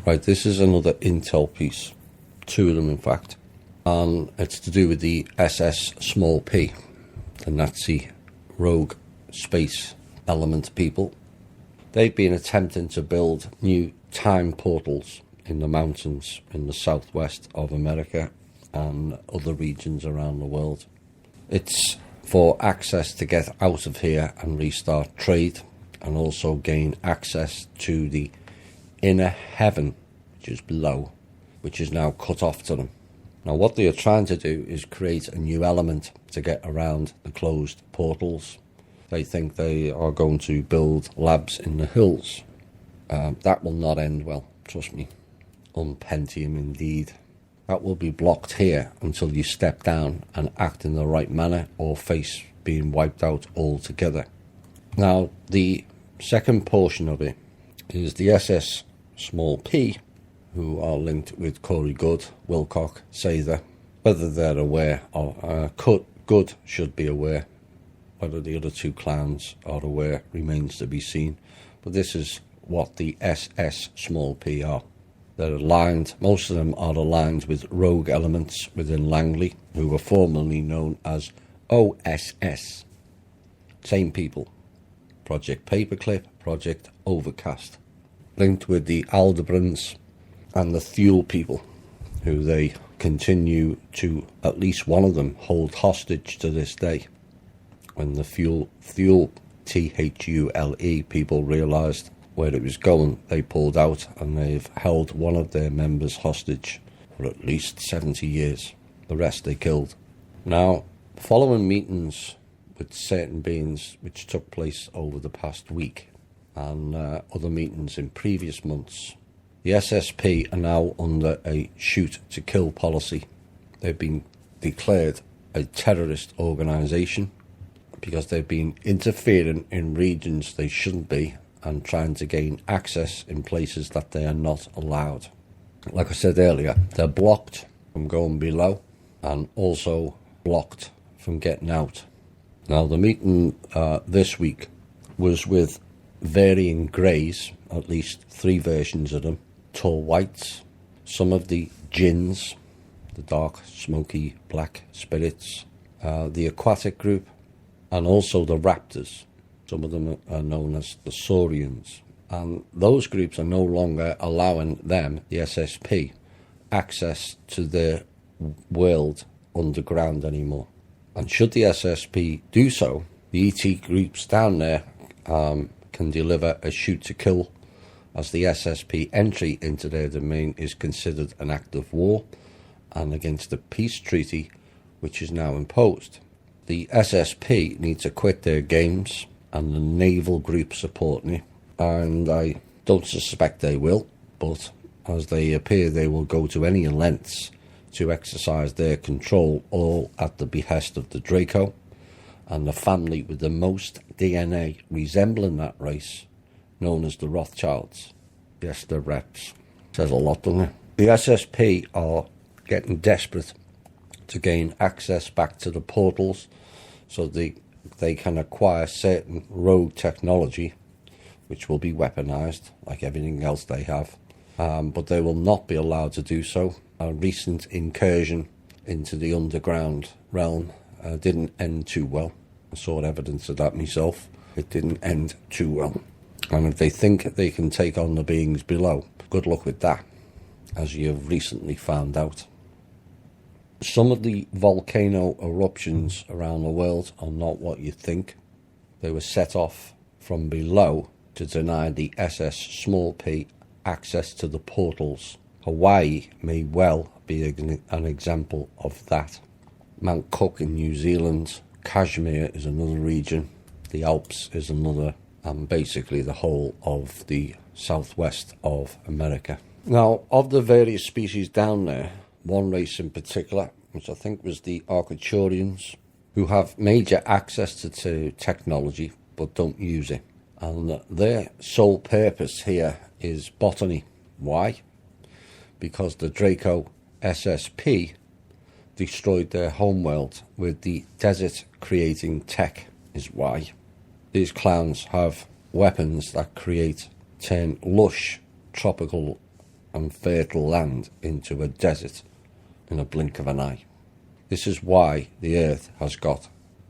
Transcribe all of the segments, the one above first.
Right, this is another intel piece. Two of them, in fact. And it's to do with the SS small p, the Nazi rogue space element people. They've been attempting to build new time portals in the mountains in the southwest of America and other regions around the world. It's for access to get out of here and restart trade, and also gain access to the inner heaven, which is below, which is now cut off to them. Now what they are trying to do is create a new element to get around the closed portals. They think they are going to build labs in the hills. That will not end well, trust me. Unpentium indeed. That will be blocked here until you step down and act in the right manner, or face being wiped out altogether. Now, the second portion of it is the SS small p, who are linked with Corey Good, Wilcock, Sather. Whether they're aware, or Good should be aware. Whether the other two clowns are aware remains to be seen. But this is what the SS small p are. They're aligned, most of them are aligned with rogue elements within Langley, who were formerly known as OSS. Same people. Project Paperclip, Project Overcast. Linked with the Aldebrands and the Thule people, who they continue to, at least one of them, hold hostage to this day. When the Thule, Thule people realised where it was going, they pulled out, and they've held one of their members hostage for at least 70 years. The rest they killed. Now, following meetings with certain beings which took place over the past week, and other meetings in previous months, the SSP are now under a shoot-to-kill policy. They've been declared a terrorist organisation because they've been interfering in regions they shouldn't be and trying to gain access in places that they are not allowed. Like I said earlier, they're blocked from going below and also blocked from getting out. Now, the meeting this week was with varying greys, at least 3 versions of them, tall whites, some of the jinns, the dark, smoky, black spirits, the aquatic group, and also the raptors. Some of them are known as the Saurians. And those groups are no longer allowing them, the SSP, access to their world underground anymore. And should the SSP do so, the ET groups down there can deliver a shoot-to-kill, as the SSP entry into their domain is considered an act of war and against the peace treaty which is now imposed. The SSP need to quit their games, and the naval group supporting it, and I don't suspect they will, but as they appear they will go to any lengths to exercise their control, all at the behest of the Draco and the family with the most DNA resembling that race, known as the Rothchilds. Yes, the reps. Says a lot, doesn't it? The SSP are getting desperate to gain access back to the portals so they can acquire certain rogue technology, which will be weaponized like everything else they have, but they will not be allowed to do so. A recent incursion into the underground realm didn't end too well. I saw evidence of that myself. It didn't end too well, and if they think they can take on the beings below, good luck with that, as you have recently found out. Some of the volcano eruptions around the world are not what you think. They were set off from below to deny the SS small p access to the portals. Hawaii may well be an example of that. Mount Cook in New Zealand, Kashmir is another region, the Alps is another, and basically the whole of the southwest of America. Now, of the various species down there, one race in particular, which I think was the Arcturians, who have major access to technology but don't use it. And their sole purpose here is botany. Why? Because the Draco SSP destroyed their homeworld with the desert-creating tech is why. These clowns have weapons that turn lush tropical and fertile land into a desert in a blink of an eye. This is why the Earth has got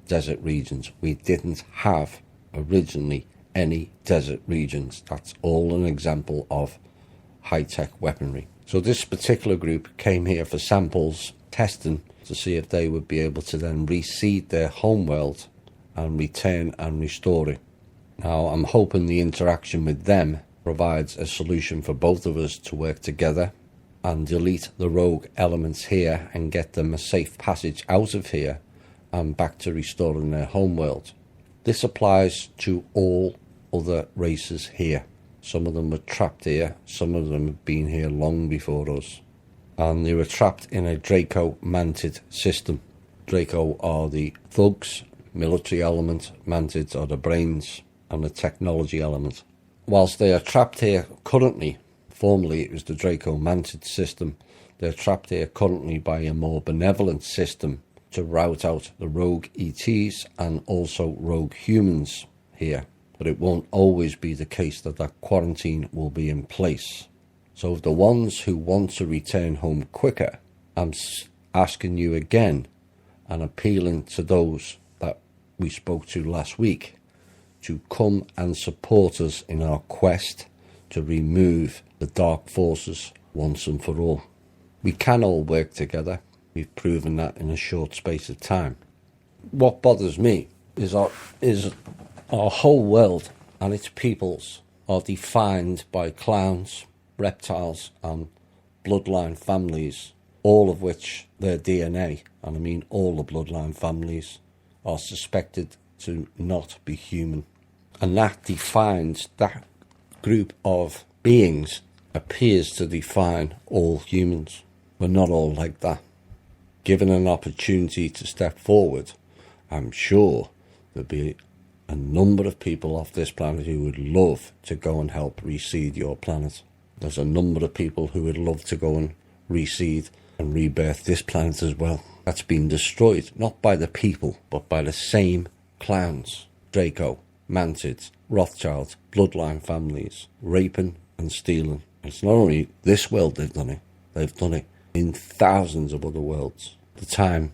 desert regions. We didn't have originally any desert regions. That's all an example of high-tech weaponry. So this particular group came here for samples, testing to see if they would be able to then reseed their homeworld and return and restore it. Now I'm hoping the interaction with them provides a solution for both of us to work together and delete the rogue elements here and get them a safe passage out of here and back to restoring their homeworld. This applies to all other races here. Some of them were trapped here, some of them have been here long before us. And they were trapped in a Draco Mantid system. Draco are the thugs, military element, Mantids are the brains and the technology element. Whilst they are trapped here currently, formerly it was the Draco Mantid system, they're trapped here currently by a more benevolent system to rout out the rogue ETs and also rogue humans here. But it won't always be the case that that quarantine will be in place. So the ones who want to return home quicker, I'm asking you again and appealing to those that we spoke to last week to come and support us in our quest to remove the dark forces once and for all. We can all work together. We've proven that in a short space of time. What bothers me is our whole world and its peoples are defined by clowns, reptiles and bloodline families, all of which their DNA, and I mean all the bloodline families, are suspected to not be human. And that defines, that group of beings appears to define all humans. We're not all like that. Given an opportunity to step forward, I'm sure there'll be a number of people off this planet who would love to go and help reseed your planet. There's a number of people who would love to go and reseed and rebirth this planet as well. That's been destroyed, not by the people, but by the same clowns. Draco, Mantids, Rothchilds, bloodline families, raping and stealing. It's not only this world they've done it in thousands of other worlds. The time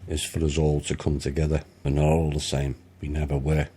is for us all to come together. We're not all the same. We never were.